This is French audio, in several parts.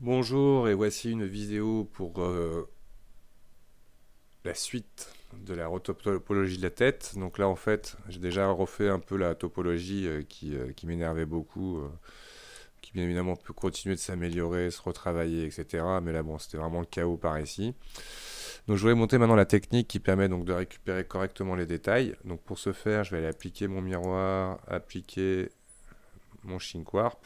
Bonjour et voici une vidéo pour la suite de la retopologie de la tête. Donc là en fait j'ai déjà refait un peu la topologie qui m'énervait beaucoup, qui bien évidemment peut continuer de s'améliorer, se retravailler, etc. Mais là bon c'était vraiment le chaos par ici. Donc je voudrais monter maintenant la technique qui permet donc de récupérer correctement les détails. Donc pour ce faire je vais aller appliquer mon miroir, appliquer mon Shrink Warp.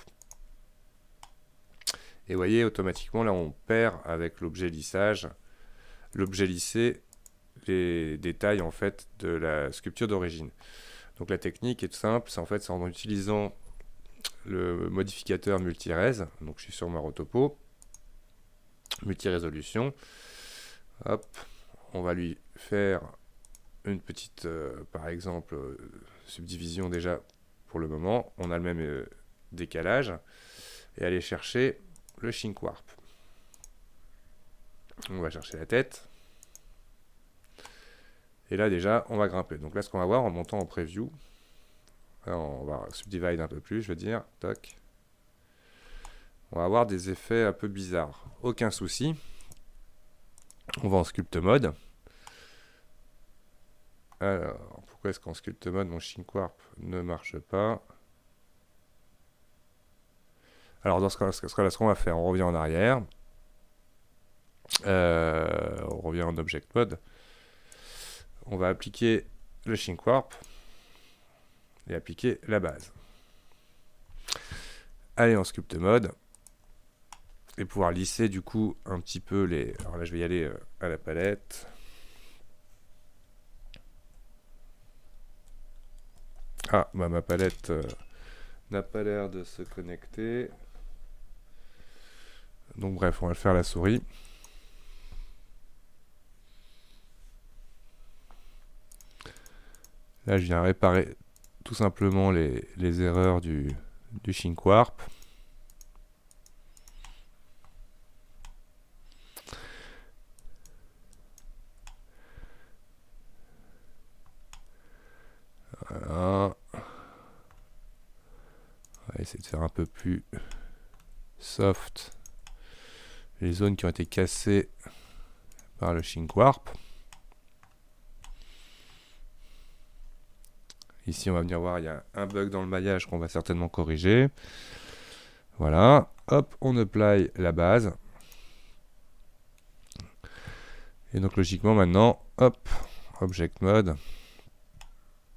Et vous voyez, automatiquement, là, on perd avec l'objet lissage, l'objet lissé, les détails en fait de la sculpture d'origine. Donc la technique est simple, c'est en fait en utilisant le modificateur multi-res. Donc je suis sur ma rotopo, multi-résolution. Hop, on va lui faire une petite, par exemple, subdivision déjà pour le moment. On a le même décalage et aller chercher le Shrink Warp. On va chercher la tête. Et là déjà, on va grimper. Donc là, ce qu'on va voir en montant en preview, là, on va subdivide un peu plus, je veux dire. Toc. On va avoir des effets un peu bizarres. Aucun souci. On va en sculpt mode. Alors, pourquoi est-ce qu'en sculpt mode, mon Shrink Warp ne marche pas? Alors, dans ce cas-là, ce qu'on va faire, on revient en arrière. On revient en object mode. On va appliquer le Shrink Warp et appliquer la base. Aller en sculpt mode et pouvoir lisser du coup un petit peu les... Alors là je vais y aller à la palette. Ah, bah ma palette n'a pas l'air de se connecter. Donc bref, on va le faire à la souris. Là je viens réparer tout simplement les erreurs du Shrink Warp. Voilà. On va essayer de faire un peu plus soft les zones qui ont été cassées par le Shrink Warp. Ici, on va venir voir, il y a un bug dans le maillage qu'on va certainement corriger. Voilà. Hop, on apply la base. Et donc, logiquement, maintenant, hop, Object Mode.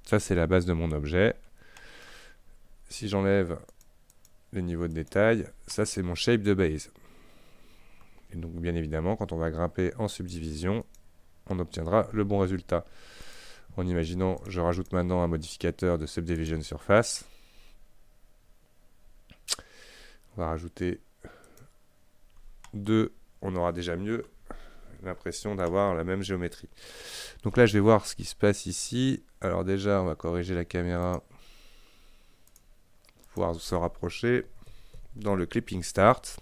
Ça, c'est la base de mon objet. Si j'enlève les niveaux de détail, ça, c'est mon shape de base. Et donc, bien évidemment, quand on va grimper en subdivision, on obtiendra le bon résultat. En imaginant, je rajoute maintenant un modificateur de Subdivision Surface. On va rajouter 2, on aura déjà mieux l'impression d'avoir la même géométrie. Donc là, je vais voir ce qui se passe ici. Alors déjà, on va corriger la caméra pour pouvoir se rapprocher dans le Clipping Start.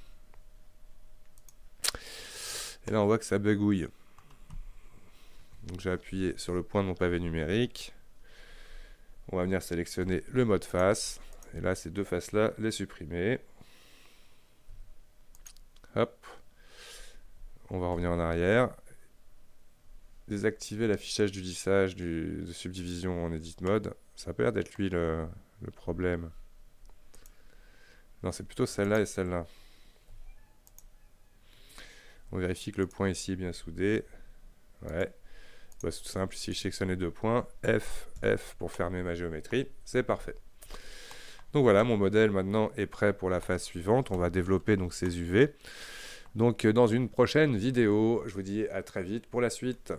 Et là, on voit que ça bugouille. Donc j'ai appuyé sur le point de mon pavé numérique. On va venir sélectionner le mode face. Et là, ces deux faces-là, les supprimer. Hop. On va revenir en arrière. Désactiver l'affichage du lissage de subdivision en edit mode. Ça a pas l'air d'être lui le problème. Non, c'est plutôt celle-là et celle-là. On vérifie que le point ici est bien soudé. Ouais. Bah, c'est tout simple, ici je sélectionne les deux points, F, F pour fermer ma géométrie, c'est parfait. Donc voilà, mon modèle maintenant est prêt pour la phase suivante, on va développer donc ces UV. Donc dans une prochaine vidéo, je vous dis à très vite pour la suite.